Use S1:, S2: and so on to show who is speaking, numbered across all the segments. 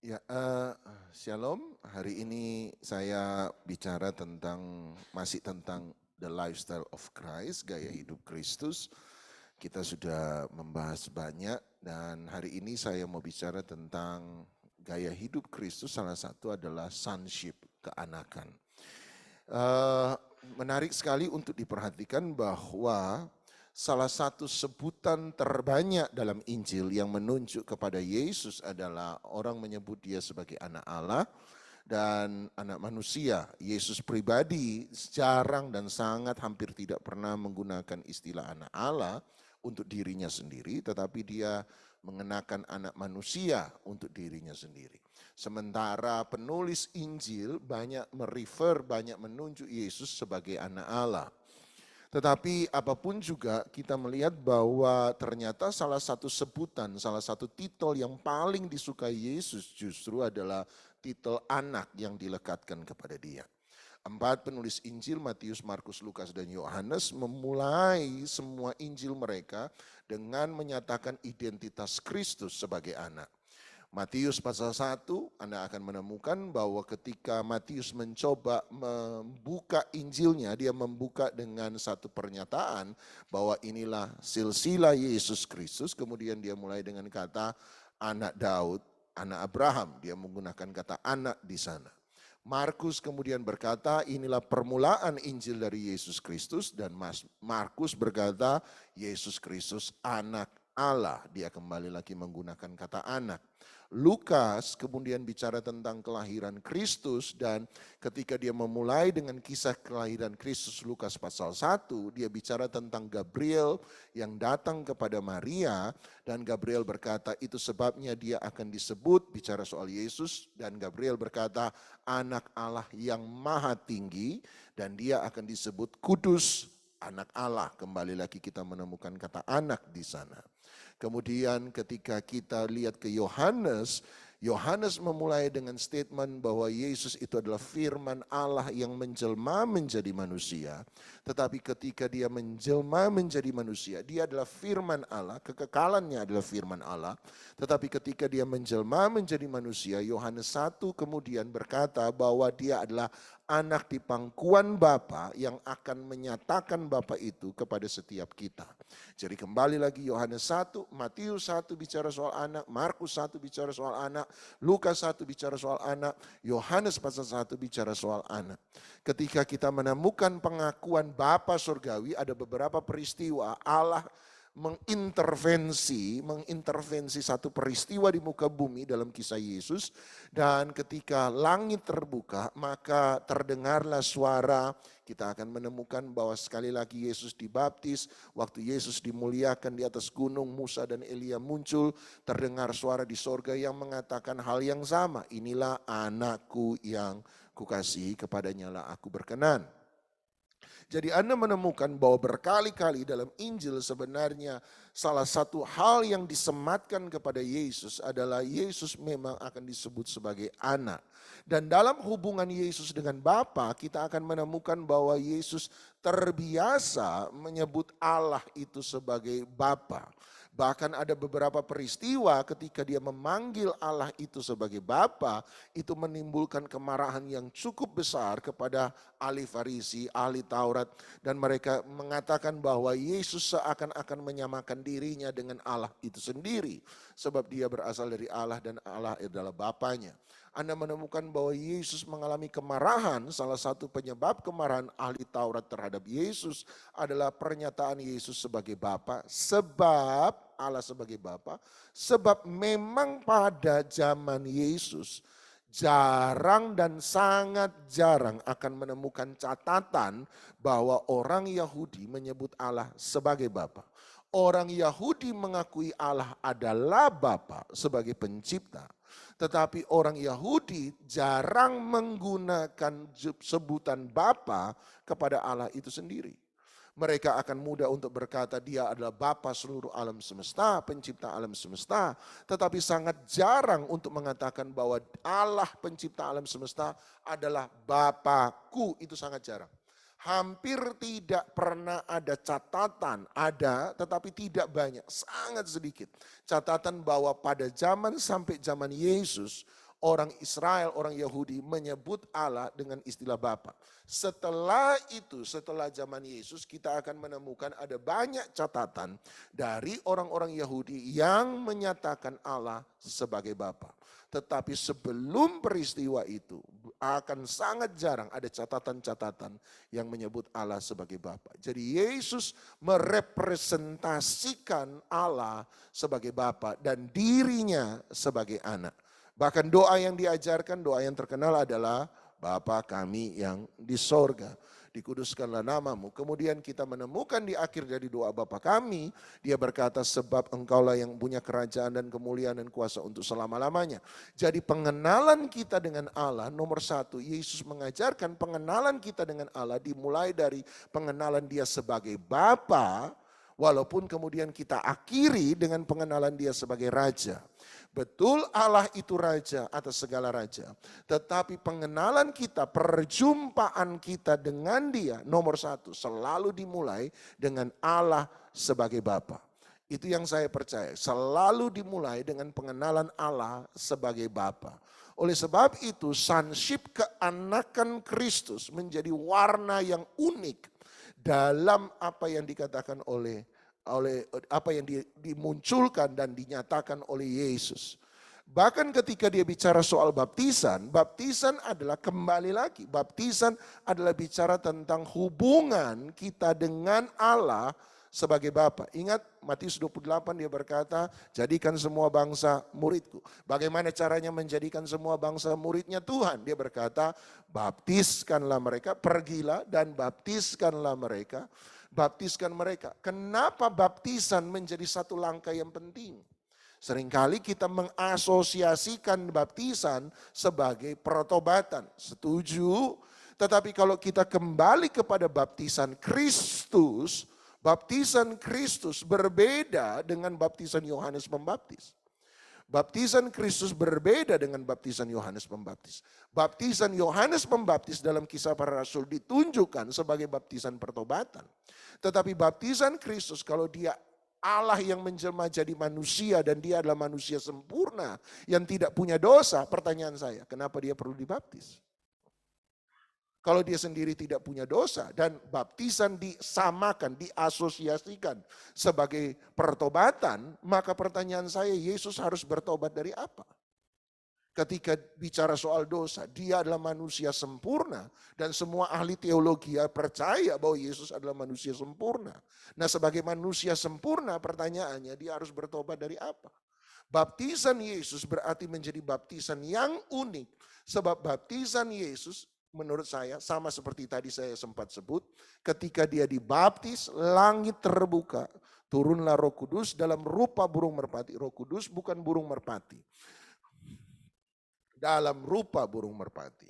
S1: Ya, Shalom. Hari ini saya bicara masih tentang the lifestyle of Christ, gaya hidup Kristus. Kita sudah membahas banyak dan hari ini saya mau bicara tentang gaya hidup Kristus. Salah satu adalah sonship, keanakan. Eh, Menarik sekali untuk diperhatikan bahwa salah satu sebutan terbanyak dalam Injil yang menunjuk kepada Yesus adalah orang menyebut dia sebagai anak Allah dan anak manusia. Yesus pribadi jarang dan sangat hampir tidak pernah menggunakan istilah anak Allah untuk dirinya sendiri, tetapi dia mengenakan anak manusia untuk dirinya sendiri. Sementara penulis Injil banyak banyak menunjuk Yesus sebagai anak Allah. Tetapi apapun juga kita melihat bahwa ternyata salah satu sebutan, salah satu titel yang paling disukai Yesus justru adalah titel anak yang dilekatkan kepada dia. 4 penulis Injil, Matius, Markus, Lukas, dan Yohanes memulai semua Injil mereka dengan menyatakan identitas Kristus sebagai anak. Matius pasal 1, Anda akan menemukan bahwa ketika Matius mencoba membuka Injilnya, dia membuka dengan satu pernyataan bahwa inilah silsilah Yesus Kristus, kemudian dia mulai dengan kata anak Daud, anak Abraham, dia menggunakan kata anak di sana. Markus kemudian berkata inilah permulaan Injil dari Yesus Kristus dan Markus berkata Yesus Kristus anak Allah. Dia kembali lagi menggunakan kata anak. Lukas kemudian bicara tentang kelahiran Kristus dan ketika dia memulai dengan kisah kelahiran Kristus Lukas pasal 1, dia bicara tentang Gabriel yang datang kepada Maria dan Gabriel berkata itu sebabnya dia akan disebut, bicara soal Yesus, dan Gabriel berkata anak Allah yang maha tinggi dan dia akan disebut kudus, anak Allah. Kembali lagi kita menemukan kata anak di sana. Kemudian ketika kita lihat ke Yohanes, Yohanes memulai dengan statement bahwa Yesus itu adalah firman Allah yang menjelma menjadi manusia. Tetapi ketika dia menjelma menjadi manusia, dia adalah firman Allah, kekekalannya adalah firman Allah. Tetapi ketika dia menjelma menjadi manusia, Yohanes 1 kemudian berkata bahwa dia adalah anak di pangkuan Bapa yang akan menyatakan Bapa itu kepada setiap kita. Jadi kembali lagi Yohanes 1, Matius 1 bicara soal anak, Markus 1 bicara soal anak, Lukas 1 bicara soal anak, Yohanes pasal 1 bicara soal anak. Ketika kita menemukan pengakuan Bapa surgawi, ada beberapa peristiwa Allah mengintervensi satu peristiwa di muka bumi dalam kisah Yesus, dan ketika langit terbuka maka terdengarlah suara. Kita akan menemukan bahwa sekali lagi Yesus dibaptis, waktu Yesus dimuliakan di atas gunung, Musa dan Elia muncul, terdengar suara di sorga yang mengatakan hal yang sama, inilah anakku yang kukasihi, kepadanya lah aku berkenan. Jadi Anda menemukan bahwa berkali-kali dalam Injil sebenarnya salah satu hal yang disematkan kepada Yesus adalah Yesus memang akan disebut sebagai anak. Dan dalam hubungan Yesus dengan Bapa, kita akan menemukan bahwa Yesus terbiasa menyebut Allah itu sebagai Bapa. Bahkan ada beberapa peristiwa ketika dia memanggil Allah itu sebagai Bapa, itu menimbulkan kemarahan yang cukup besar kepada ahli Farisi, ahli Taurat, dan mereka mengatakan bahwa Yesus seakan-akan menyamakan dirinya dengan Allah itu sendiri, sebab dia berasal dari Allah dan Allah adalah Bapanya. Anda menemukan bahwa Yesus mengalami kemarahan, salah satu penyebab kemarahan ahli Taurat terhadap Yesus adalah pernyataan Yesus sebagai Bapa, sebab Allah sebagai Bapa, sebab memang pada zaman Yesus jarang dan sangat jarang akan menemukan catatan bahwa orang Yahudi menyebut Allah sebagai Bapa. Orang Yahudi mengakui Allah adalah Bapa sebagai pencipta. Tetapi orang Yahudi jarang menggunakan sebutan Bapa kepada Allah itu sendiri. Mereka akan mudah untuk berkata dia adalah Bapa seluruh alam semesta, pencipta alam semesta. Tetapi sangat jarang untuk mengatakan bahwa Allah pencipta alam semesta adalah Bapakku, itu sangat jarang. Hampir tidak pernah ada catatan, ada tetapi tidak banyak, sangat sedikit. Catatan bahwa pada zaman sampai zaman Yesus, orang Israel, orang Yahudi menyebut Allah dengan istilah Bapa. Setelah itu, setelah zaman Yesus, kita akan menemukan ada banyak catatan dari orang-orang Yahudi yang menyatakan Allah sebagai Bapa. Tetapi sebelum peristiwa itu akan sangat jarang ada catatan-catatan yang menyebut Allah sebagai Bapa. Jadi Yesus merepresentasikan Allah sebagai Bapa dan dirinya sebagai anak. Bahkan doa yang diajarkan, doa yang terkenal adalah Bapa kami yang di sorga, dikuduskanlah namamu. Kemudian kita menemukan di akhir dari doa Bapa kami, dia berkata sebab engkaulah yang punya kerajaan dan kemuliaan dan kuasa untuk selama-lamanya. Jadi pengenalan kita dengan Allah nomor satu, Yesus mengajarkan pengenalan kita dengan Allah dimulai dari pengenalan dia sebagai Bapa, walaupun kemudian kita akhiri dengan pengenalan dia sebagai Raja. Betul Allah itu Raja atas segala Raja. Tetapi pengenalan kita, perjumpaan kita dengan dia nomor satu selalu dimulai dengan Allah sebagai Bapa. Itu yang saya percaya, selalu dimulai dengan pengenalan Allah sebagai Bapa. Oleh sebab itu sonship keanakan Kristus menjadi warna yang unik dalam apa yang dikatakan oleh apa yang dimunculkan dan dinyatakan oleh Yesus. Bahkan ketika dia bicara soal baptisan, baptisan adalah kembali lagi, baptisan adalah bicara tentang hubungan kita dengan Allah sebagai Bapa. Ingat Matius 28 dia berkata, jadikan semua bangsa muridku. Bagaimana caranya menjadikan semua bangsa muridnya Tuhan? Dia berkata, baptiskanlah mereka, pergilah dan baptiskanlah mereka. Baptiskan mereka. Kenapa baptisan menjadi satu langkah yang penting? Seringkali kita mengasosiasikan baptisan sebagai pertobatan. Setuju? Tetapi kalau kita kembali kepada baptisan Kristus berbeda dengan baptisan Yohanes Pembaptis. Baptisan Kristus berbeda dengan baptisan Yohanes Pembaptis. Baptisan Yohanes Pembaptis dalam Kisah Para Rasul ditunjukkan sebagai baptisan pertobatan. Tetapi baptisan Kristus kalau dia Allah yang menjelma jadi manusia dan dia adalah manusia sempurna yang tidak punya dosa, pertanyaan saya, kenapa dia perlu dibaptis? Kalau dia sendiri tidak punya dosa dan baptisan disamakan, diasosiasikan sebagai pertobatan, maka pertanyaan saya, Yesus harus bertobat dari apa? Ketika bicara soal dosa, dia adalah manusia sempurna dan semua ahli teologi percaya bahwa Yesus adalah manusia sempurna. Nah, sebagai manusia sempurna pertanyaannya dia harus bertobat dari apa? Baptisan Yesus berarti menjadi baptisan yang unik sebab baptisan Yesus menurut saya sama seperti tadi saya sempat sebut, ketika dia dibaptis langit terbuka, turunlah Roh Kudus dalam rupa burung merpati. Roh Kudus bukan burung merpati. Dalam rupa burung merpati.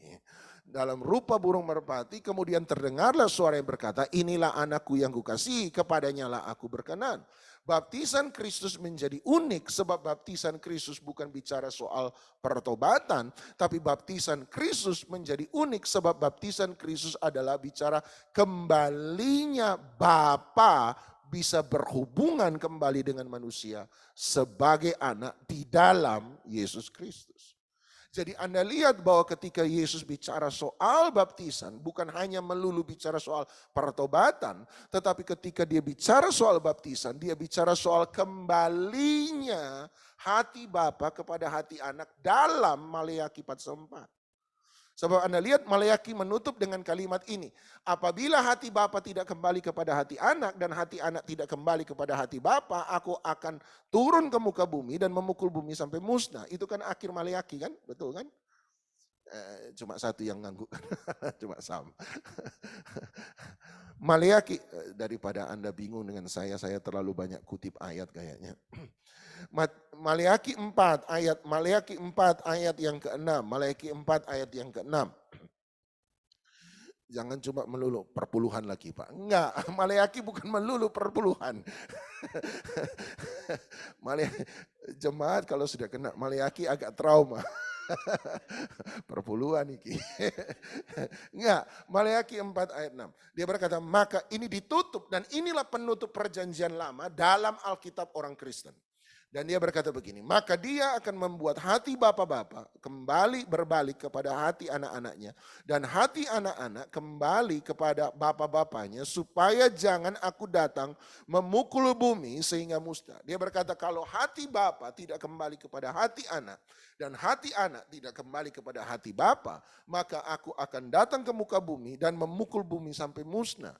S1: Dalam rupa burung merpati kemudian terdengarlah suara yang berkata, inilah anakku yang kukasihi, kepadanya lah aku berkenan. Baptisan Kristus menjadi unik sebab baptisan Kristus bukan bicara soal pertobatan, tapi baptisan Kristus menjadi unik sebab baptisan Kristus adalah bicara kembalinya Bapa bisa berhubungan kembali dengan manusia sebagai anak di dalam Yesus Kristus. Jadi Anda lihat bahwa ketika Yesus bicara soal baptisan, bukan hanya melulu bicara soal pertobatan, tetapi ketika dia bicara soal baptisan, dia bicara soal kembalinya hati Bapa kepada hati anak dalam Maleakhi 4:4. Sebab Anda lihat Maleakhi menutup dengan kalimat ini. Apabila hati Bapa tidak kembali kepada hati anak dan hati anak tidak kembali kepada hati Bapa, aku akan turun ke muka bumi dan memukul bumi sampai musnah. Itu kan akhir Maleakhi kan? Betul kan? Cuma satu yang ngangguk. Cuma sama. Maleakhi, daripada Anda bingung dengan saya terlalu banyak kutip ayat kayaknya. Maleakhi 4 ayat yang ke-6. Maleakhi 4 ayat yang ke-6. Jangan cuma melulu perpuluhan lagi Pak. Enggak, Maleakhi bukan melulu perpuluhan. Jemaat kalau sudah kena Maleakhi agak trauma. Perpuluhan iki. Enggak, Maleakhi 4 ayat 6. Dia berkata, maka ini ditutup dan inilah penutup perjanjian lama dalam Alkitab orang Kristen. Dan dia berkata begini, maka dia akan membuat hati bapak-bapak kembali berbalik kepada hati anak-anaknya. Dan hati anak-anak kembali kepada bapak-bapaknya supaya jangan aku datang memukul bumi sehingga musnah. Dia berkata kalau hati bapak tidak kembali kepada hati anak dan hati anak tidak kembali kepada hati bapak, maka aku akan datang ke muka bumi dan memukul bumi sampai musnah.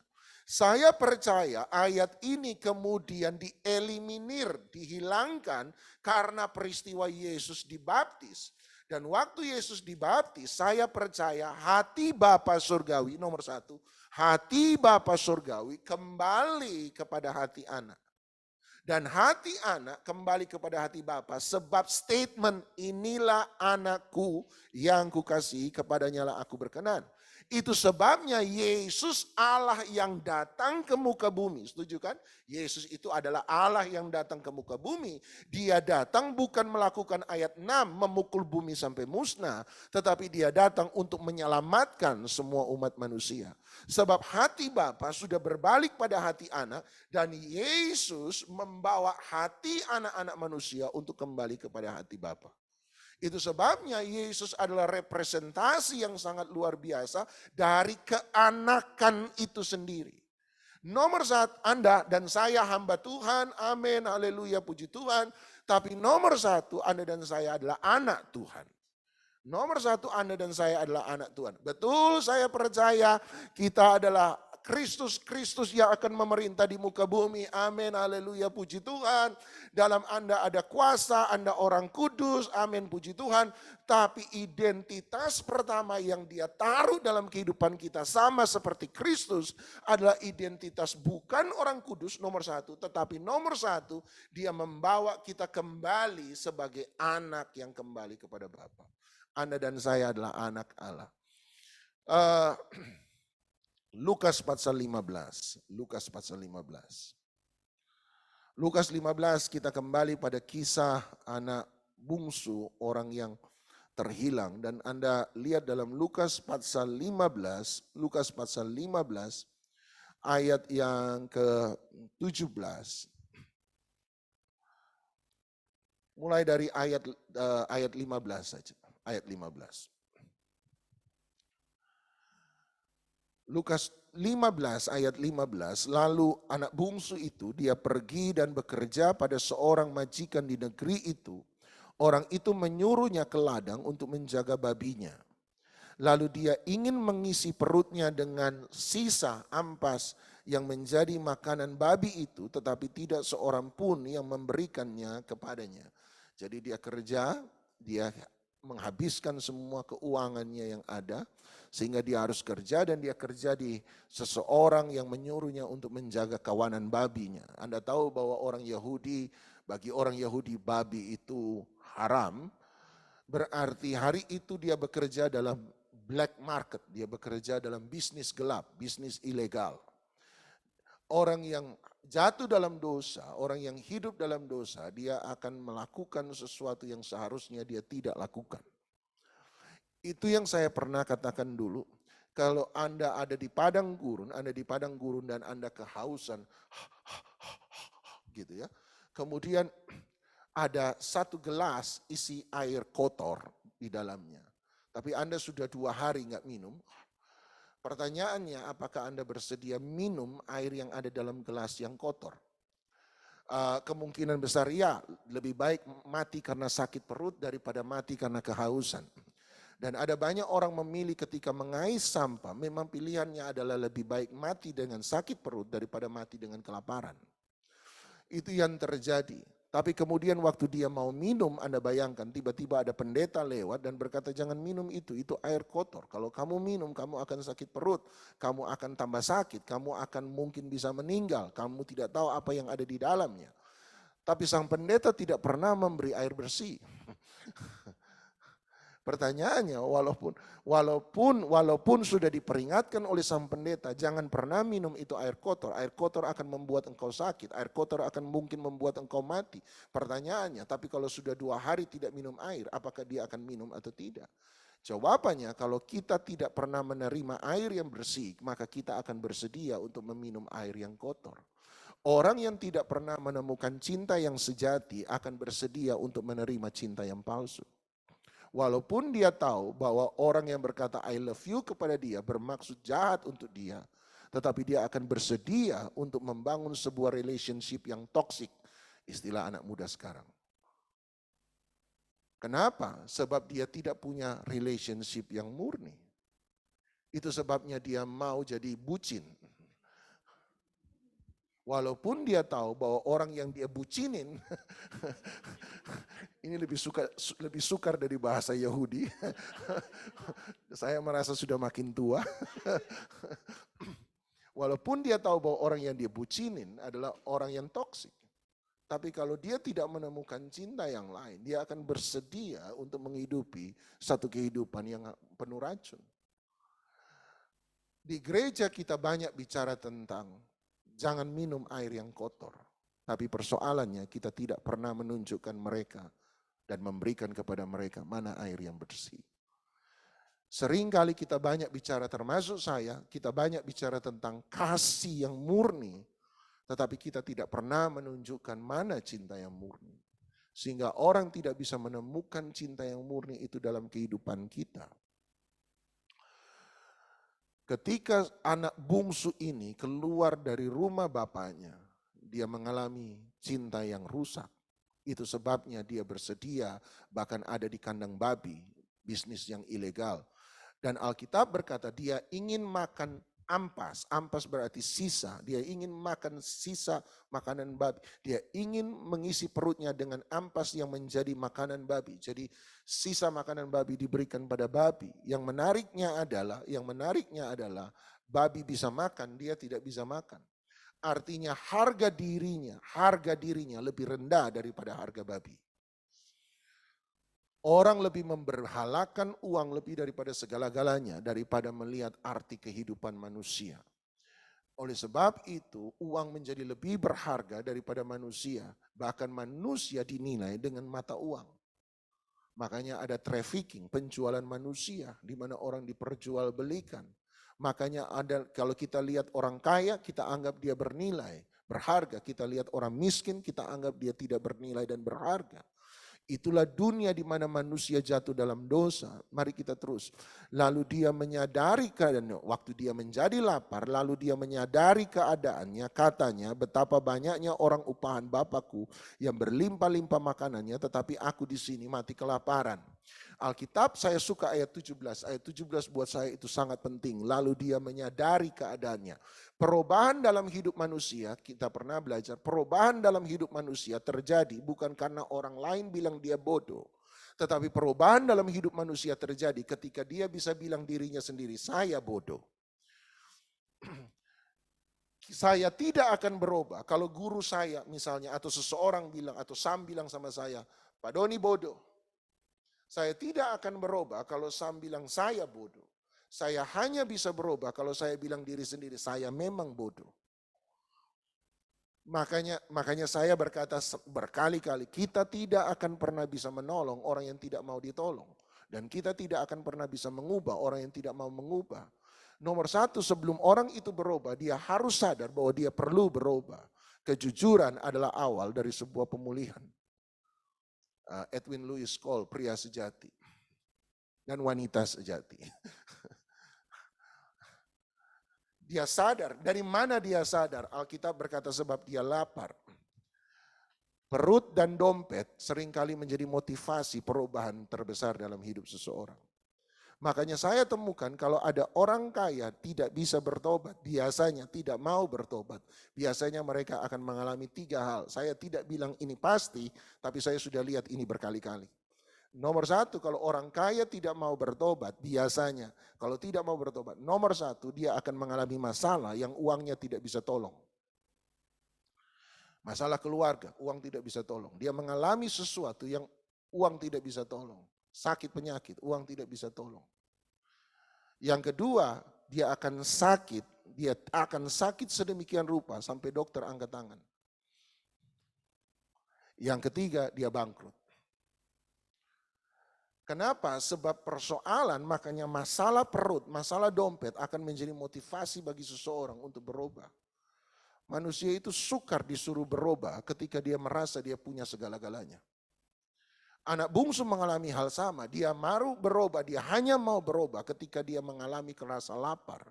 S1: Saya percaya ayat ini kemudian dieliminir, dihilangkan karena peristiwa Yesus dibaptis. Dan waktu Yesus dibaptis, saya percaya hati Bapa Surgawi nomor satu, hati Bapa Surgawi kembali kepada hati anak. Dan hati anak kembali kepada hati Bapa sebab statement inilah anakku yang kukasihi kepadanya lah aku berkenan. Itu sebabnya Yesus Allah yang datang ke muka bumi. Setuju kan? Yesus itu adalah Allah yang datang ke muka bumi. Dia datang bukan melakukan ayat 6 memukul bumi sampai musnah. Tetapi dia datang untuk menyelamatkan semua umat manusia. Sebab hati Bapa sudah berbalik pada hati anak. Dan Yesus membawa hati anak-anak manusia untuk kembali kepada hati Bapa. Itu sebabnya Yesus adalah representasi yang sangat luar biasa dari keanakan itu sendiri. Nomor satu, Anda dan saya hamba Tuhan, amin, haleluya, puji Tuhan. Tapi nomor satu, Anda dan saya adalah anak Tuhan. Nomor satu, Anda dan saya adalah anak Tuhan. Betul, saya percaya kita adalah Kristus yang akan memerintah di muka bumi. Amin, haleluya, puji Tuhan. Dalam Anda ada kuasa, Anda orang kudus, amin, puji Tuhan. Tapi identitas pertama yang dia taruh dalam kehidupan kita sama seperti Kristus adalah identitas bukan orang kudus nomor satu. Tetapi nomor satu, dia membawa kita kembali sebagai anak yang kembali kepada Bapa. Anda dan saya adalah anak Allah. Lukas pasal 15. Lukas pasal 15. Lukas 15 kita kembali pada kisah anak bungsu orang yang terhilang. Dan Anda lihat dalam Lukas pasal 15. Lukas pasal 15 ayat yang ke-17. Mulai dari ayat 15 saja. Ayat 15. Lukas 15 ayat 15, lalu anak bungsu itu dia pergi dan bekerja pada seorang majikan di negeri itu. Orang itu menyuruhnya ke ladang untuk menjaga babinya. Lalu dia ingin mengisi perutnya dengan sisa ampas yang menjadi makanan babi itu, tetapi tidak seorang pun yang memberikannya kepadanya. Jadi dia kerja, dia menghabiskan semua keuangannya yang ada, sehingga dia harus kerja dan dia kerja di seseorang yang menyuruhnya untuk menjaga kawanan babinya. Anda tahu bahwa bagi orang Yahudi babi itu haram, berarti hari itu dia bekerja dalam black market, dia bekerja dalam bisnis gelap, bisnis ilegal. Orang yang jatuh dalam dosa, orang yang hidup dalam dosa, dia akan melakukan sesuatu yang seharusnya dia tidak lakukan. Itu yang saya pernah katakan dulu. Kalau Anda ada di padang gurun, dan Anda kehausan, gitu ya. Kemudian ada satu gelas isi air kotor di dalamnya. Tapi Anda sudah 2 hari nggak minum. Pertanyaannya, apakah Anda bersedia minum air yang ada dalam gelas yang kotor? Kemungkinan besar ya, lebih baik mati karena sakit perut daripada mati karena kehausan. Dan ada banyak orang memilih ketika mengais sampah, memang pilihannya adalah lebih baik mati dengan sakit perut daripada mati dengan kelaparan. Itu yang terjadi. Tapi kemudian waktu dia mau minum, Anda bayangkan tiba-tiba ada pendeta lewat dan berkata jangan minum itu air kotor. Kalau kamu minum kamu akan sakit perut, kamu akan tambah sakit, kamu akan mungkin bisa meninggal, kamu tidak tahu apa yang ada di dalamnya. Tapi sang pendeta tidak pernah memberi air bersih. Pertanyaannya, walaupun sudah diperingatkan oleh sang pendeta, jangan pernah minum itu air kotor. Air kotor akan membuat engkau sakit, air kotor akan mungkin membuat engkau mati. Pertanyaannya, tapi kalau sudah 2 hari tidak minum air, apakah dia akan minum atau tidak? Jawabannya, kalau kita tidak pernah menerima air yang bersih, maka kita akan bersedia untuk meminum air yang kotor. Orang yang tidak pernah menemukan cinta yang sejati akan bersedia untuk menerima cinta yang palsu. Walaupun dia tahu bahwa orang yang berkata I love you kepada dia bermaksud jahat untuk dia, tetapi dia akan bersedia untuk membangun sebuah relationship yang toksik, istilah anak muda sekarang. Kenapa? Sebab dia tidak punya relationship yang murni. Itu sebabnya dia mau jadi bucin. Walaupun dia tahu bahwa orang yang dia bucinin, ini lebih sukar dari bahasa Yahudi. Saya merasa sudah makin tua. Walaupun dia tahu bahwa orang yang dia bucinin adalah orang yang toksik. Tapi kalau dia tidak menemukan cinta yang lain, dia akan bersedia untuk menghidupi satu kehidupan yang penuh racun. Di gereja kita banyak bicara tentang jangan minum air yang kotor. Tapi persoalannya kita tidak pernah menunjukkan mereka dan memberikan kepada mereka mana air yang bersih. Seringkali kita banyak bicara, termasuk saya, kita banyak bicara tentang kasih yang murni. Tetapi kita tidak pernah menunjukkan mana cinta yang murni. Sehingga orang tidak bisa menemukan cinta yang murni itu dalam kehidupan kita. Ketika anak bungsu ini keluar dari rumah bapaknya, dia mengalami cinta yang rusak. Itu sebabnya dia bersedia bahkan ada di kandang babi, bisnis yang ilegal. Dan Alkitab berkata dia ingin makan ampas, ampas berarti sisa, dia ingin makan sisa makanan babi. Dia ingin mengisi perutnya dengan ampas yang menjadi makanan babi. Jadi sisa makanan babi diberikan pada babi. Yang menariknya adalah babi bisa makan, dia tidak bisa makan. Artinya harga dirinya lebih rendah daripada harga babi. Orang lebih memberhalakan uang lebih daripada segala-galanya, daripada melihat arti kehidupan manusia. Oleh sebab itu, uang menjadi lebih berharga daripada manusia. Bahkan manusia dinilai dengan mata uang. Makanya ada trafficking, penjualan manusia, di mana orang diperjualbelikan. Makanya ada, kalau kita lihat orang kaya, kita anggap dia bernilai, berharga. Kita lihat orang miskin, kita anggap dia tidak bernilai dan berharga. Itulah dunia di mana manusia jatuh dalam dosa. Mari kita terus. Lalu dia menyadari keadaan, waktu dia menjadi lapar, lalu dia menyadari keadaannya, katanya betapa banyaknya orang upahan Bapakku yang berlimpah-limpah makanannya, tetapi aku di sini mati kelaparan. Alkitab saya suka ayat 17. Ayat 17 buat saya itu sangat penting. Lalu dia menyadari keadaannya. Perubahan dalam hidup manusia, kita pernah belajar, perubahan dalam hidup manusia terjadi bukan karena orang lain bilang dia bodoh. Tetapi perubahan dalam hidup manusia terjadi ketika dia bisa bilang dirinya sendiri, saya bodoh. Saya tidak akan berubah kalau guru saya misalnya atau seseorang bilang atau Sam bilang sama saya, Pak Doni bodoh. Saya tidak akan berubah kalau Sam bilang saya bodoh. Saya hanya bisa berubah kalau saya bilang diri sendiri, saya memang bodoh. Makanya saya berkata berkali-kali, kita tidak akan pernah bisa menolong orang yang tidak mau ditolong. Dan kita tidak akan pernah bisa mengubah orang yang tidak mau mengubah. Nomor satu, sebelum orang itu berubah, dia harus sadar bahwa dia perlu berubah. Kejujuran adalah awal dari sebuah pemulihan. Edwin Lewis Cole, pria sejati dan wanita sejati. Dia sadar, dari mana dia sadar? Alkitab berkata sebab dia lapar. Perut dan dompet seringkali menjadi motivasi perubahan terbesar dalam hidup seseorang. Makanya saya temukan kalau ada orang kaya tidak bisa bertobat, biasanya tidak mau bertobat. Biasanya mereka akan mengalami 3 hal. Saya tidak bilang ini pasti, tapi saya sudah lihat ini berkali-kali. Nomor 1, kalau orang kaya tidak mau bertobat, biasanya kalau tidak mau bertobat, nomor 1 dia akan mengalami masalah yang uangnya tidak bisa tolong. Masalah keluarga, uang tidak bisa tolong. Dia mengalami sesuatu yang uang tidak bisa tolong. Sakit penyakit, uang tidak bisa tolong. Yang kedua, dia akan sakit sedemikian rupa sampai dokter angkat tangan. Yang ketiga, dia bangkrut. Kenapa? Sebab persoalan, makanya masalah perut, masalah dompet akan menjadi motivasi bagi seseorang untuk berubah. Manusia itu sukar disuruh berubah ketika dia merasa dia punya segala-galanya. Anak bungsu mengalami hal sama, dia mau berubah, dia hanya mau berubah ketika dia mengalami rasa lapar.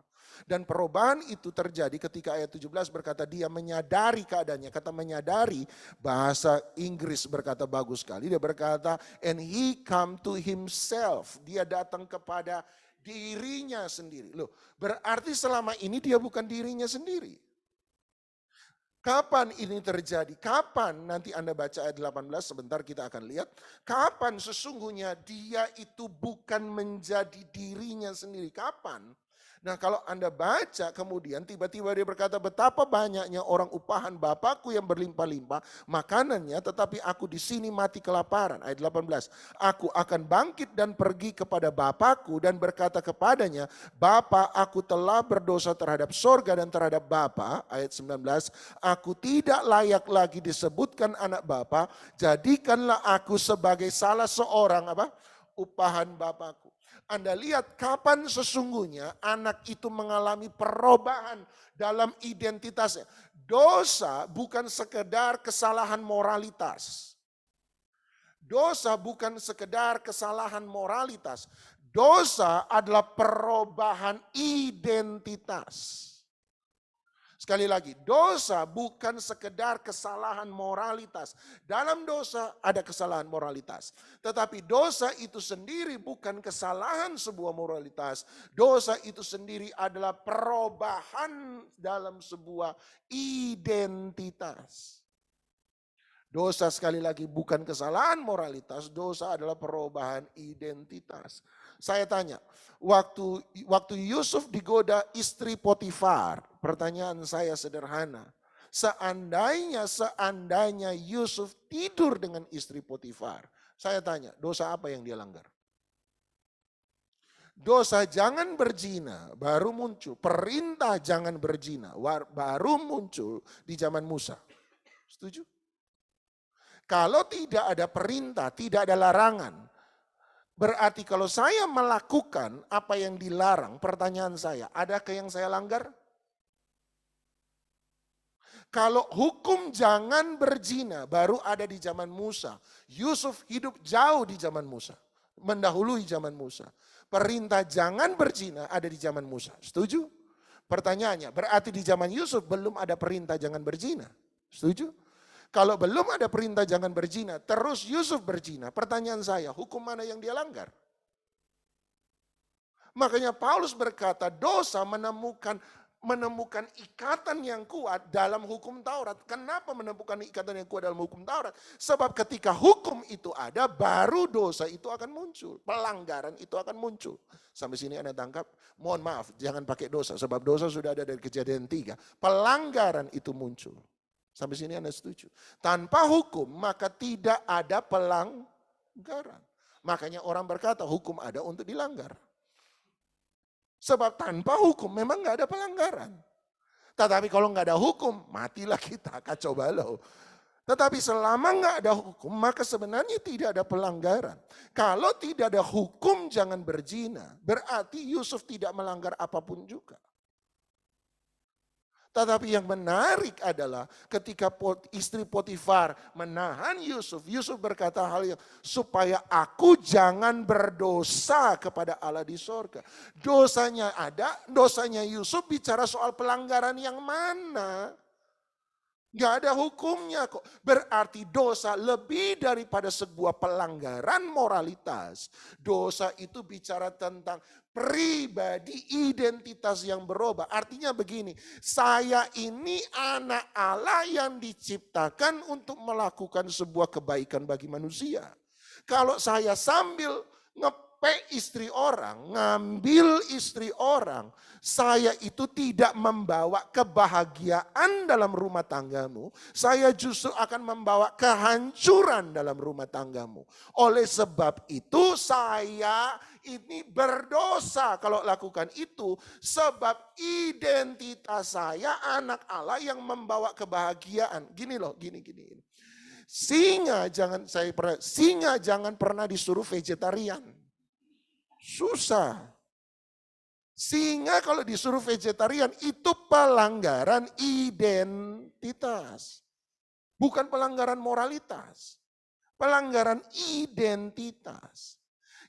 S1: Dan perubahan itu terjadi ketika ayat 17 berkata dia menyadari keadaannya. Kata menyadari, bahasa Inggris berkata bagus sekali, dia berkata and he come to himself, dia datang kepada dirinya sendiri. Loh, berarti selama ini dia bukan dirinya sendiri. Kapan ini terjadi? Kapan? Nanti Anda baca ayat 18, sebentar kita akan lihat. Kapan sesungguhnya dia itu bukan menjadi dirinya sendiri? Kapan? Nah kalau Anda baca kemudian tiba-tiba dia berkata betapa banyaknya orang upahan Bapakku yang berlimpah-limpah makanannya tetapi aku di sini mati kelaparan. Ayat 18, aku akan bangkit dan pergi kepada Bapakku dan berkata kepadanya, Bapa aku telah berdosa terhadap sorga dan terhadap Bapa. Ayat 19, aku tidak layak lagi disebutkan anak Bapa, jadikanlah aku sebagai salah seorang upahan Bapakku. Anda lihat kapan sesungguhnya anak itu mengalami perubahan dalam identitasnya. Dosa bukan sekedar kesalahan moralitas. Dosa bukan sekedar kesalahan moralitas. Dosa adalah perubahan identitas. Sekali lagi, dosa bukan sekedar kesalahan moralitas. Dalam dosa ada kesalahan moralitas. Tetapi dosa itu sendiri bukan kesalahan sebuah moralitas. Dosa itu sendiri adalah perubahan dalam sebuah identitas. Dosa sekali lagi bukan kesalahan moralitas, dosa adalah perubahan identitas. Saya tanya, waktu Yusuf digoda istri Potifar, pertanyaan saya sederhana. Seandainya Yusuf tidur dengan istri Potifar, saya tanya, dosa apa yang dia langgar? Dosa jangan berzina baru muncul, perintah jangan berzina baru muncul di zaman Musa. Setuju? Kalau tidak ada perintah, tidak ada larangan, berarti kalau saya melakukan apa yang dilarang, pertanyaan saya, adakah yang saya langgar? Kalau hukum jangan berzina baru ada di zaman Musa, Yusuf hidup jauh di zaman Musa, mendahului zaman Musa. Perintah jangan berzina ada di zaman Musa, setuju? Pertanyaannya, berarti di zaman Yusuf belum ada perintah jangan berzina, setuju? Kalau belum ada perintah jangan berzina, terus Yusuf berzina, pertanyaan saya, hukum mana yang dia langgar? Makanya Paulus berkata dosa menemukan ikatan yang kuat dalam hukum Taurat. Kenapa menemukan ikatan yang kuat dalam hukum Taurat? Sebab ketika hukum itu ada, baru dosa itu akan muncul. Pelanggaran itu akan muncul. Sampai sini Anda tangkap? Mohon maaf, jangan pakai dosa. Sebab dosa sudah ada dari Kejadian 3. Pelanggaran itu muncul. Sampai sini Anda setuju? Tanpa hukum maka tidak ada pelanggaran. Makanya orang berkata hukum ada untuk dilanggar. Sebab tanpa hukum memang gak ada pelanggaran. Tetapi kalau gak ada hukum, matilah kita, kacau balau. Tetapi selama gak ada hukum, maka sebenarnya tidak ada pelanggaran. Kalau tidak ada hukum jangan berzina, berarti Yusuf tidak melanggar apapun juga. Tetapi yang menarik adalah ketika istri Potifar menahan Yusuf, Yusuf berkata hal yang supaya aku jangan berdosa kepada Allah di sorga. Dosanya ada, dosanya Yusuf bicara soal pelanggaran yang mana? Gak ada hukumnya kok. Berarti dosa lebih daripada sebuah pelanggaran moralitas. Dosa itu bicara tentang pribadi, identitas yang berubah. Artinya begini, saya ini anak Allah yang diciptakan untuk melakukan sebuah kebaikan bagi manusia. Kalau saya sambil istri orang, ngambil istri orang, saya itu tidak membawa kebahagiaan dalam rumah tanggamu, saya justru akan membawa kehancuran dalam rumah tanggamu. Oleh sebab itu saya ini berdosa kalau lakukan itu, sebab identitas saya anak Allah yang membawa kebahagiaan. Gini loh, gini. Singa jangan pernah disuruh vegetarian. Susah. Sehingga kalau disuruh vegetarian itu pelanggaran identitas. Bukan pelanggaran moralitas. Pelanggaran identitas.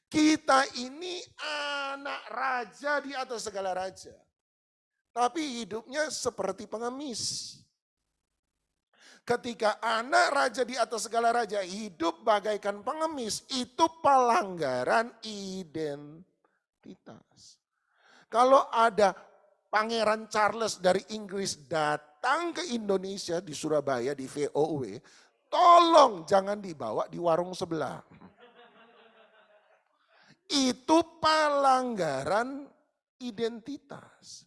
S1: Kita ini anak raja di atas segala raja. Tapi hidupnya seperti pengemis. Ketika anak raja di atas segala raja hidup bagaikan pengemis, itu pelanggaran identitas. Kalau ada Pangeran Charles dari Inggris datang ke Indonesia di Surabaya di VOW, tolong jangan dibawa di warung sebelah. Itu pelanggaran identitas.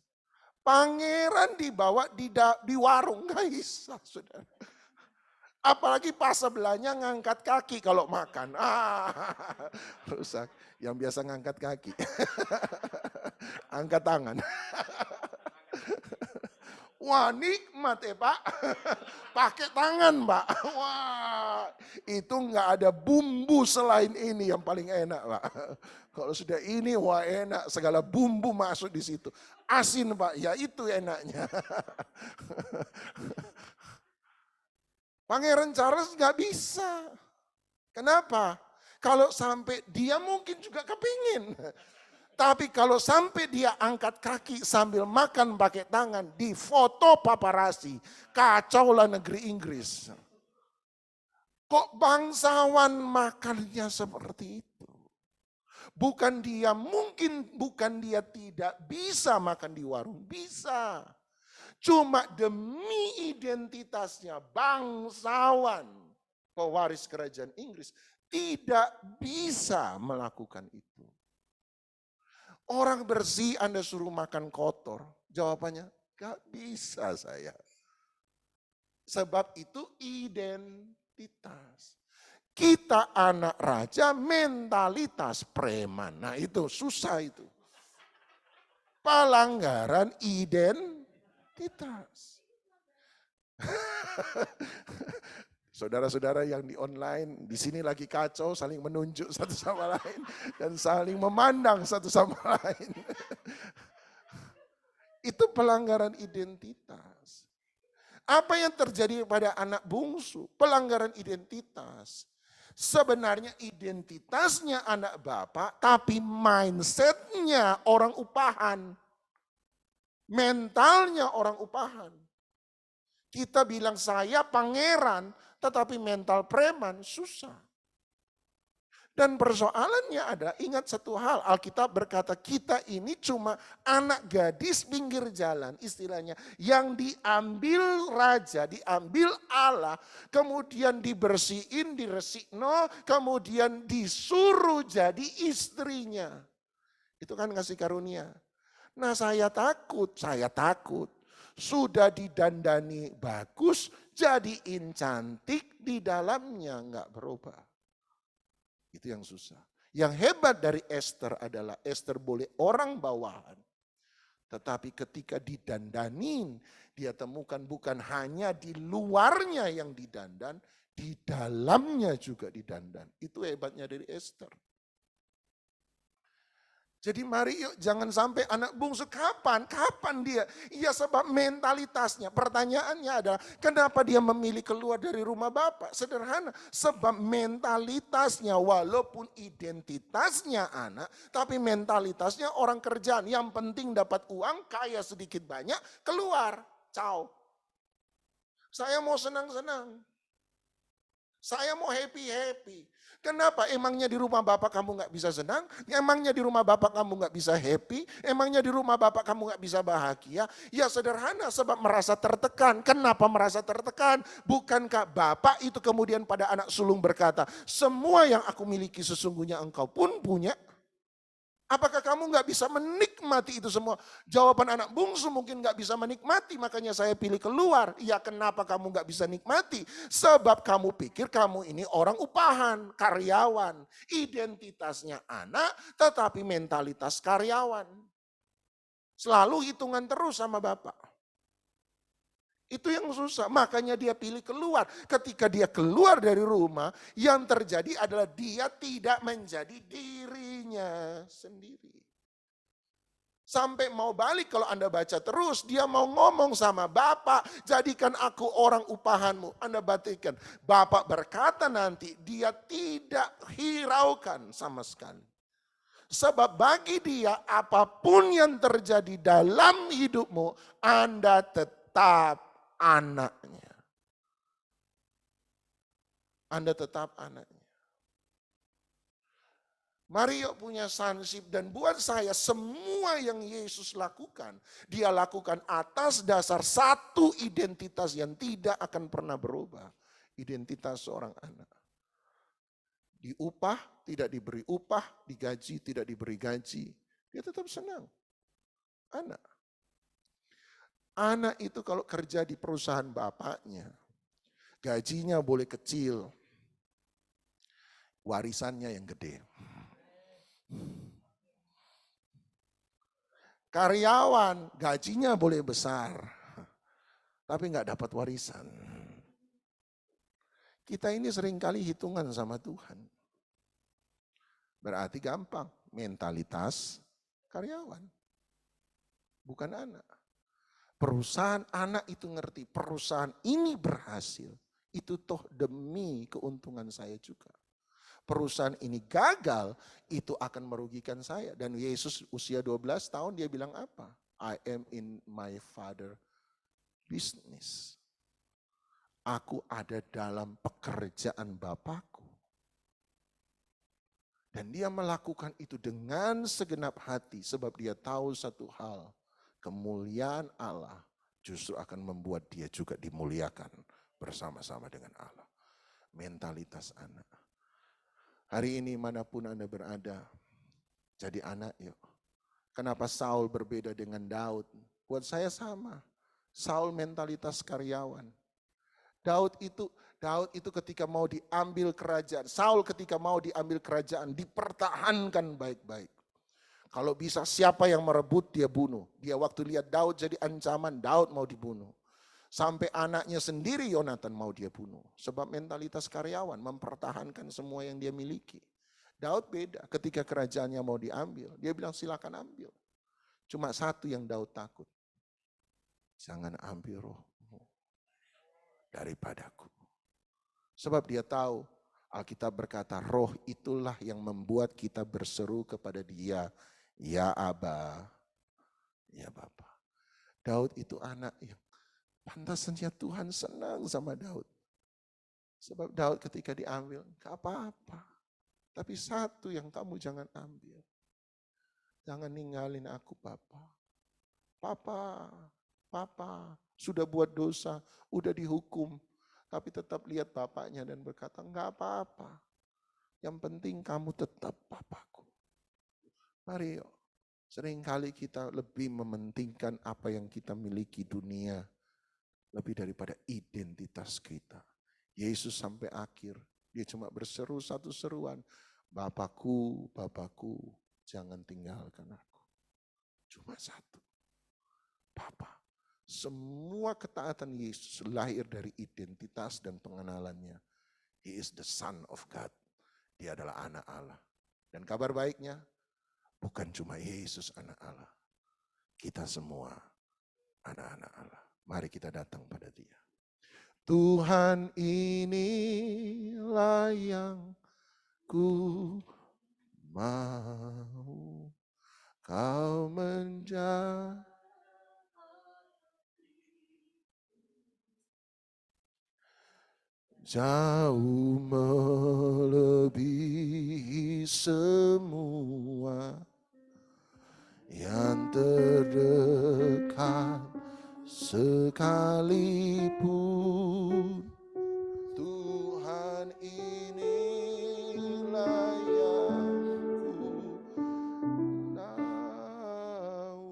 S1: Pangeran dibawa di warung, gak bisa, saudara. Apalagi pas sebelahnya ngangkat kaki kalau makan. Rusak. Yang biasa ngangkat kaki. Angkat tangan. Wah, nikmat ya Pak. Pakai tangan Pak. Wah, itu nggak ada bumbu selain ini yang paling enak Pak. Kalau sudah ini, wah enak. Segala bumbu masuk di situ. Asin Pak, ya itu enaknya. Pangeran Charles nggak bisa. Kenapa? Kalau sampai dia mungkin juga kepingin. Tapi kalau sampai dia angkat kaki sambil makan pakai tangan, di foto paparazzi, kacaulah negeri Inggris. Kok bangsawan makannya seperti itu? Bukan dia tidak bisa makan di warung, bisa. Cuma demi identitasnya bangsawan, pewaris kerajaan Inggris, tidak bisa melakukan itu. Orang bersih Anda suruh makan kotor. Jawabannya, gak bisa saya. Sebab itu identitas. Kita anak raja, mentalitas preman. Nah itu susah itu. Pelanggaran identitas. Saudara-saudara yang di online, di sini lagi kacau, saling menunjuk satu sama lain dan saling memandang satu sama lain. Itu pelanggaran identitas. Apa yang terjadi pada anak bungsu? Pelanggaran identitas. Sebenarnya identitasnya anak bapak, tapi mindsetnya orang upahan. Mentalnya orang upahan. Kita bilang saya pangeran, tetapi mental preman susah. Dan persoalannya adalah, ingat satu hal, Alkitab berkata kita ini cuma anak gadis pinggir jalan, istilahnya. Yang diambil raja, diambil Allah, kemudian dibersihin, diresikno, kemudian disuruh jadi istrinya. Itu kan kasih karunia. Nah saya takut. Sudah didandani bagus, jadiin cantik, di dalamnya enggak berubah. Itu yang susah. Yang hebat dari Esther adalah Esther boleh orang bawahan. Tetapi ketika didandanin, dia temukan bukan hanya di luarnya yang didandan, di dalamnya juga didandan. Itu hebatnya dari Esther. Jadi mari yuk jangan sampai anak bungsu kapan dia? Iya sebab mentalitasnya. Pertanyaannya adalah kenapa dia memilih keluar dari rumah bapak? Sederhana, sebab mentalitasnya walaupun identitasnya anak, tapi mentalitasnya orang kerjaan. Yang penting dapat uang, kaya sedikit banyak, keluar. Ciao. Saya mau senang-senang. Saya mau happy-happy. Kenapa? Emangnya di rumah bapak kamu gak bisa senang? Emangnya di rumah bapak kamu gak bisa happy? Emangnya di rumah bapak kamu gak bisa bahagia? Ya sederhana, sebab merasa tertekan. Kenapa merasa tertekan? Bukankah bapak itu kemudian pada anak sulung berkata, semua yang aku miliki sesungguhnya engkau pun punya. Apakah kamu gak bisa menikmati itu semua? Jawaban anak bungsu mungkin gak bisa menikmati, makanya saya pilih keluar. Ya kenapa kamu gak bisa nikmati? Sebab kamu pikir kamu ini orang upahan, karyawan. Identitasnya anak, tetapi mentalitas karyawan. Selalu hitungan terus sama bapak. Itu yang susah, makanya dia pilih keluar. Ketika dia keluar dari rumah, yang terjadi adalah dia tidak menjadi dirinya sendiri. Sampai mau balik kalau Anda baca terus, dia mau ngomong sama Bapak, jadikan aku orang upahanmu. Anda bacakan, Bapak berkata nanti dia tidak hiraukan sama sekali. Sebab bagi dia apapun yang terjadi dalam hidupmu, Anda tetap anaknya. Anda tetap anaknya. Mari yuk punya sonship, dan buat saya semua yang Yesus lakukan, dia lakukan atas dasar satu identitas yang tidak akan pernah berubah. Identitas seorang anak. Diupah, tidak diberi upah, digaji, tidak diberi gaji. Dia tetap senang. Anak. Anak itu kalau kerja di perusahaan bapaknya, gajinya boleh kecil, warisannya yang gede. Karyawan gajinya boleh besar, tapi nggak dapat warisan. Kita ini seringkali hitungan sama Tuhan. Berarti gampang, mentalitas karyawan, bukan anak. Perusahaan anak itu ngerti, perusahaan ini berhasil, itu toh demi keuntungan saya juga. Perusahaan ini gagal, itu akan merugikan saya. Dan Yesus usia 12 tahun dia bilang apa? I am in my father business. Aku ada dalam pekerjaan Bapakku. Dan dia melakukan itu dengan segenap hati sebab dia tahu satu hal. Kemuliaan Allah justru akan membuat dia juga dimuliakan bersama-sama dengan Allah. Mentalitas anak. Hari ini manapun Anda berada, jadi anak yuk. Kenapa Saul berbeda dengan Daud? Buat saya sama. Saul mentalitas karyawan. Daud itu ketika mau diambil kerajaan, Saul ketika mau diambil kerajaan, dipertahankan baik-baik. Kalau bisa siapa yang merebut dia bunuh. Dia waktu lihat Daud jadi ancaman, Daud mau dibunuh. Sampai anaknya sendiri Yonatan mau dia bunuh. Sebab mentalitas karyawan mempertahankan semua yang dia miliki. Daud beda ketika kerajaannya mau diambil. Dia bilang silakan ambil. Cuma satu yang Daud takut. Jangan ambil rohmu daripadaku. Sebab dia tahu Alkitab berkata roh itulah yang membuat kita berseru kepada dia. Ya Aba, ya Bapa. Daud itu anak yang pantasnya Tuhan senang sama Daud. Sebab Daud ketika diambil, gak apa-apa. Tapi satu yang kamu jangan ambil. Jangan ninggalin aku Papa. Papa, sudah buat dosa, udah dihukum. Tapi tetap lihat bapaknya dan berkata, gak apa-apa. Yang penting kamu tetap Papaku. Mari yuk. Seringkali kita lebih mementingkan apa yang kita miliki dunia. Lebih daripada identitas kita. Yesus sampai akhir, dia cuma berseru satu seruan. Bapakku, Bapakku, jangan tinggalkan aku. Cuma satu. Papa. Semua ketaatan Yesus lahir dari identitas dan pengenalannya. He is the Son of God. Dia adalah anak Allah. Dan kabar baiknya, bukan cuma Yesus anak Allah. Kita semua anak-anak Allah. Mari kita datang pada Dia. Tuhan inilah yang ku mau. Kau menjadi jauh melebihi semua yang terdekat sekalipun. Tuhan inilah yang ku tahu.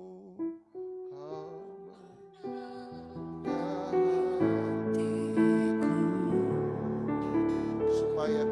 S1: Supaya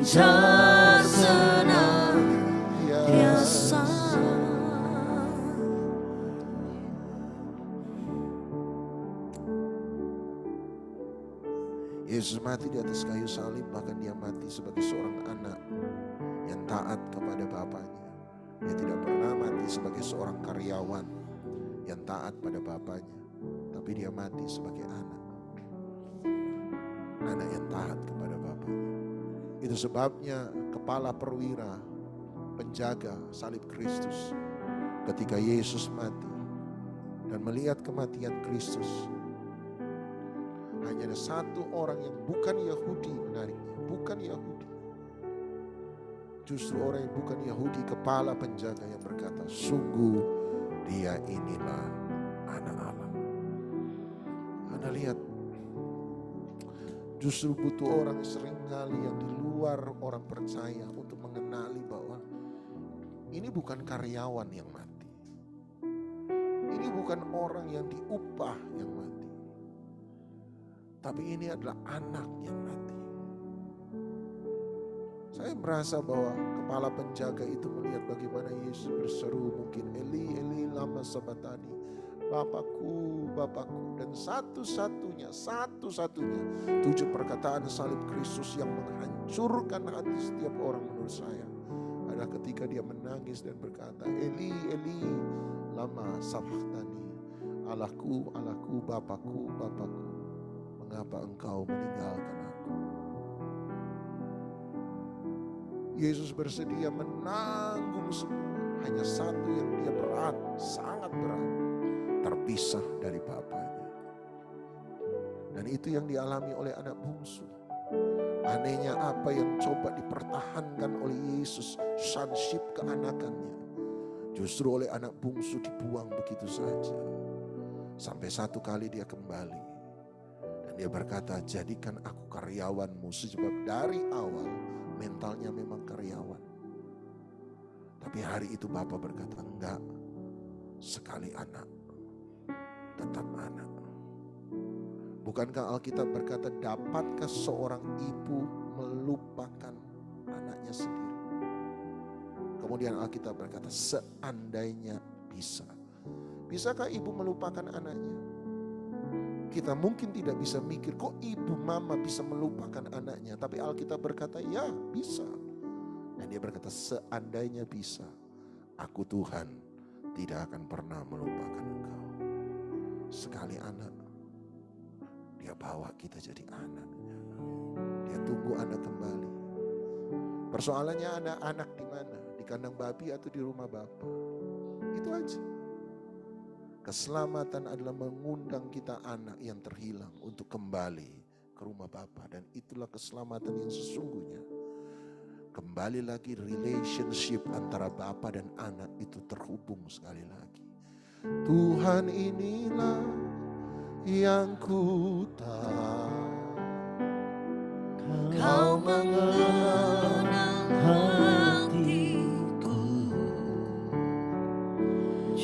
S2: Gencar senantiasa.
S1: Yesus mati di atas kayu salib, bahkan dia mati sebagai seorang anak yang taat kepada Bapaknya. Dia tidak pernah mati sebagai seorang karyawan yang taat pada Bapaknya, tapi dia mati sebagai anak. Anak yang taat kepada Bapaknya. Itu sebabnya kepala perwira, penjaga salib Kristus, ketika Yesus mati dan melihat kematian Kristus, hanya ada satu orang yang bukan Yahudi menariknya, bukan Yahudi. Justru orang yang bukan Yahudi, kepala penjaga, yang berkata, sungguh dia inilah anak Allah. Anda lihat, justru butuh orang seringkali yang di luar orang percaya untuk mengenali bahwa ini bukan karyawan yang mati. Ini bukan orang yang diupah yang mati. Tapi ini adalah anak yang mati. Saya merasa bahwa kepala penjaga itu melihat bagaimana Yesus berseru, mungkin Eli, Eli lama sabatani, Bapakku, Bapakku. Dan satu-satunya 7 perkataan salib Kristus yang menghancurkan hati setiap orang menurut saya adalah ketika dia menangis dan berkata, Eli, Eli lama sabatani, Allahku, Allahku, Bapakku, Bapakku, mengapa engkau meninggalkan aku? Yesus bersedia menanggung semua. Hanya satu yang dia berat, sangat berat. Terpisah dari Bapaknya. Dan itu yang dialami oleh anak bungsu. Anehnya apa yang coba dipertahankan oleh Yesus, sonship keanakannya, justru oleh anak bungsu dibuang begitu saja. Sampai satu kali dia kembali. Dan dia berkata, jadikan aku karyawanmu. Sebab dari awal mentalnya memang karyawan. Tapi hari itu Bapa berkata, enggak, sekali anak, tetap anak. Bukankah Alkitab berkata, dapatkah seorang ibu melupakan anaknya sendiri? Kemudian Alkitab berkata, seandainya bisa. Bisakah ibu melupakan anaknya? Kita mungkin tidak bisa mikir, kok ibu mama bisa melupakan anaknya. Tapi Alkitab berkata, ya bisa. Dan dia berkata, seandainya bisa, aku Tuhan tidak akan pernah melupakan engkau. Sekali anak, dia bawa kita jadi anaknya. Dia tunggu anak kembali. Persoalannya anak-anak di mana? Di kandang babi atau di rumah Bapa? Itu aja. Keselamatan adalah mengundang kita anak yang terhilang untuk kembali ke rumah Bapa. Dan itulah keselamatan yang sesungguhnya. Kembali lagi relationship antara Bapa dan anak itu terhubung sekali lagi. Tuhan inilah yang ku tahu.
S2: Kau mengenal hatiku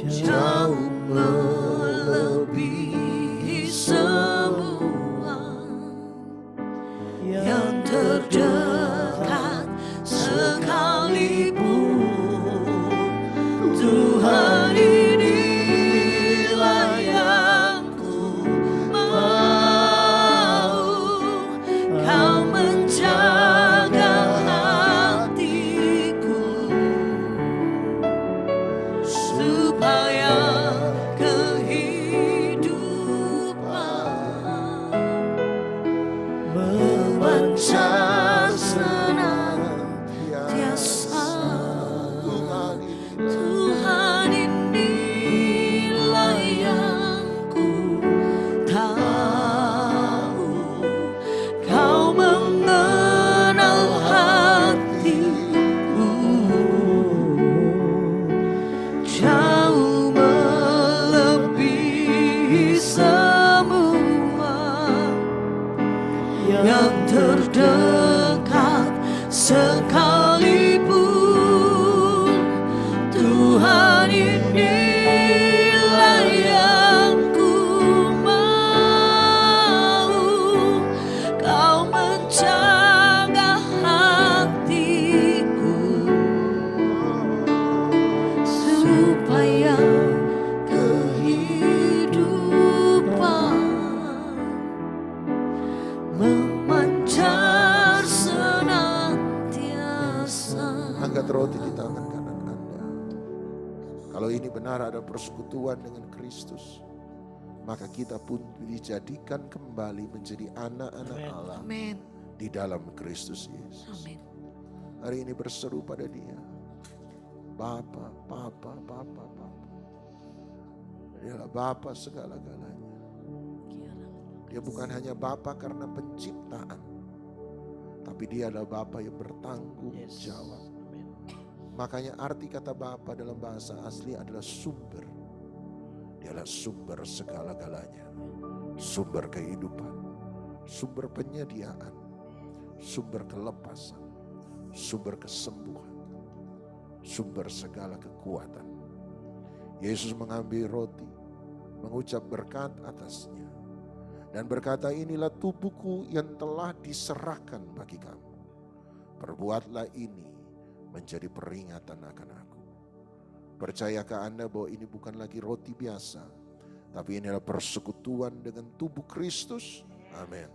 S2: jauh melebihi semua yang terdekat sekalipun. Tuhan inilah yang ku mau. Kau menjaga hatiku supaya supaya kehidupan memancar senantiasa.
S1: Angkat roti di tangan kanan Anda. Kalau ini benar ada persekutuan dengan Kristus, maka kita pun dijadikan kembali menjadi anak-anak Allah
S2: Amin.
S1: di dalam Kristus Yesus.
S2: Amin.
S1: Hari ini berseru pada Dia, Bapa, Bapa, Bapa, Bapa. Dialah Bapa segala-galanya. Dia bukan hanya Bapa karena penciptaan, tapi Dia adalah Bapa yang bertanggung jawab. Makanya arti kata Bapa dalam bahasa asli adalah sumber. Dialah sumber segala-galanya, sumber kehidupan, sumber penyediaan, sumber kelepasan, sumber kesembuhan, sumber segala kekuatan. Yesus mengambil roti, mengucap berkat atasnya, dan berkata, inilah tubuhku yang telah diserahkan bagi kamu. Perbuatlah ini menjadi peringatan akan aku. Percayakah Anda bahwa ini bukan lagi roti biasa, tapi ini adalah persekutuan dengan tubuh Kristus? Amin.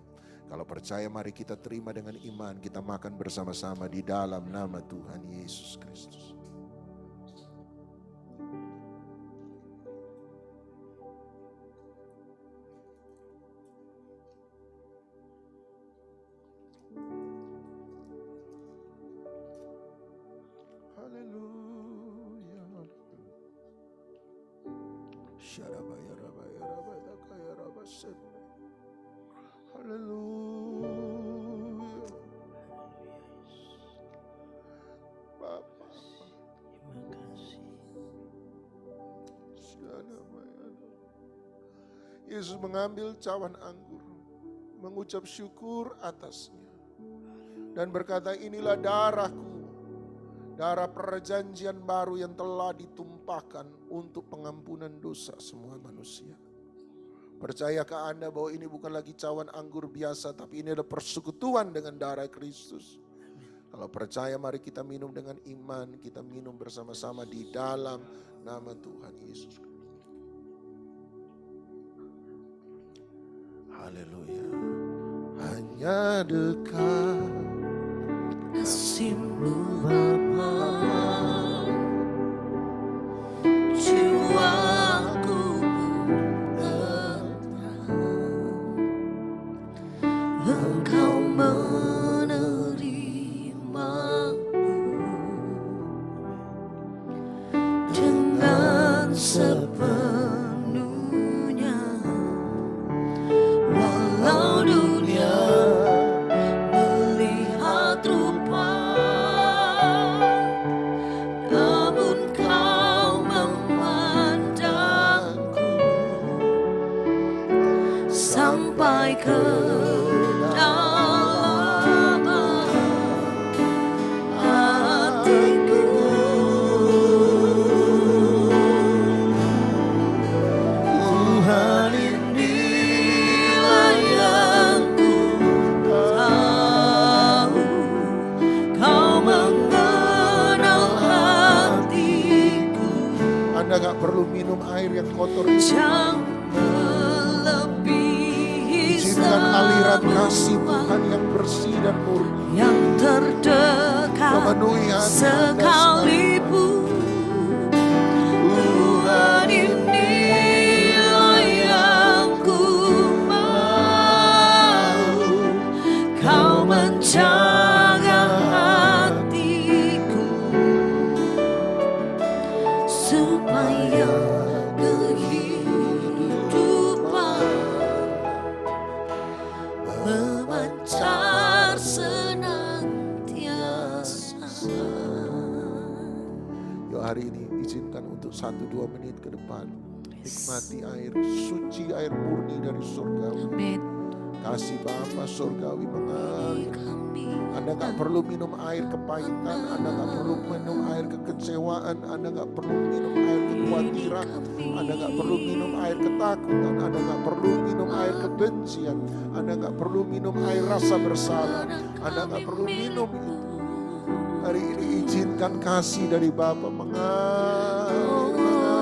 S1: Kalau percaya, mari kita terima dengan iman. Kita makan bersama-sama di dalam nama Tuhan Yesus Kristus. Haleluya. Bapa. Yesus mengambil cawan anggur, mengucap syukur atasnya, dan berkata, inilah darahku, darah perjanjian baru yang telah ditumpahkan untuk pengampunan dosa semua manusia. Percayakah Anda bahwa ini bukan lagi cawan anggur biasa, tapi ini adalah persekutuan dengan darah Kristus? Kalau percaya, mari kita minum dengan iman. Kita minum bersama-sama di dalam nama Tuhan Yesus. Haleluya. Hanya dekat
S2: kasih-Mu Bapa, jiwaku tenang, Engkau menerimaku dengan sepenuhnya, walau dunia melihat rupa, namun Kau memandangku sampai ke dalam hatiku. Tuhan, inilah yang ku tahu, Kau mengenal hatiku.
S1: Anda gak perlu minum air yang kotor.
S2: Jauh melebihi
S1: Izinkan aliran kasih
S2: semua
S1: Tuhan yang bersih dan murni
S2: yang terdekat
S1: memenuhi hati Anda
S2: sekalipun. Tuhan, inilah yang ku mau, Kau menjaga hatiku supaya kehidupan memancar senantiasa.
S1: Yuk hari ini izinkan untuk 1-2 menit ke depan nikmati air suci, air murni dari surga.
S2: Amin.
S1: Kasih Bapa surgawi mengalir. Anda gak perlu minum air kepahitan, Anda gak perlu minum air kekecewaan, Anda gak perlu minum air kekhawatiran, Anda gak perlu minum air ketakutan, Anda gak perlu minum air kebencian, Anda gak perlu minum air rasa bersalah, Anda gak perlu minum itu. Hari ini izinkan kasih dari Bapa mengalir, mengalir.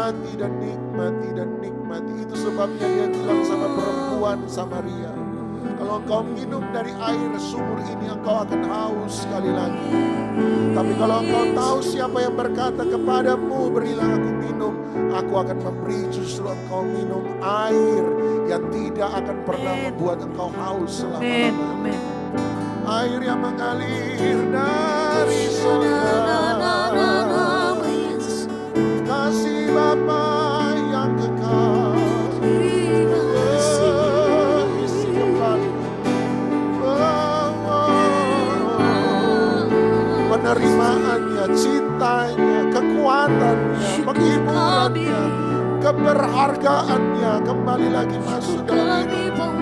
S1: nikmati dan nikmati dan nikmati. Itu sebabnya dia bilang sama perempuan Samaria, kalau engkau minum dari air sumur ini engkau akan haus sekali lagi. Tapi kalau engkau tahu siapa yang berkata kepadamu, berilah aku minum, aku akan memberi justru engkau minum air yang tidak akan pernah membuat engkau haus selama-lamanya. Air yang mengalir dari surga, kasih Bapa yang kekal, isi kembali penerimaannya, cintanya, kekuatannya, penghiburannya, keberhargaannya kembali lagi masuk dalam hidup.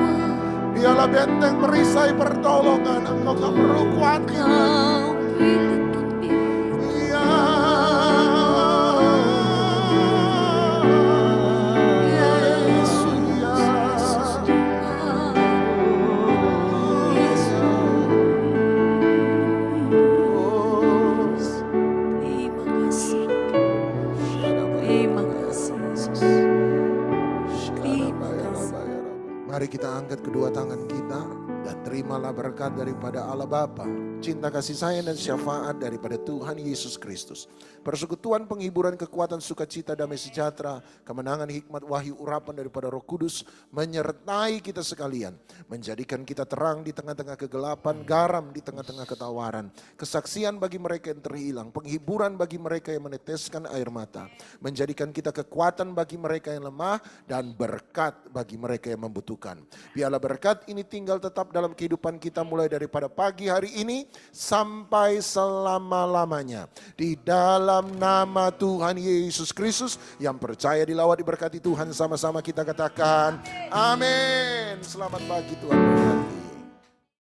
S1: Dialah benteng perisai pertolongan, engkau tak perlu khawatir. Mari kita angkat kedua tangan kita dan terimalah berkat daripada Allah Bapa, cinta kasih sayang dan syafaat daripada Tuhan Yesus Kristus, persekutuan, penghiburan, kekuatan, sukacita, damai sejahtera, kemenangan, hikmat, wahyu, urapan daripada Roh Kudus menyertai kita sekalian, menjadikan kita terang di tengah-tengah kegelapan, garam di tengah-tengah ketawaran, kesaksian bagi mereka yang terhilang, penghiburan bagi mereka yang meneteskan air mata, menjadikan kita kekuatan bagi mereka yang lemah dan berkat bagi mereka yang membutuhkan. Biarlah berkat ini tinggal tetap dalam kehidupan kita mulai daripada pagi hari ini sampai selama-lamanya. Di dalam nama Tuhan Yesus Kristus, yang percaya dilawat diberkati Tuhan, sama-sama kita katakan amin. Selamat pagi Tuhan.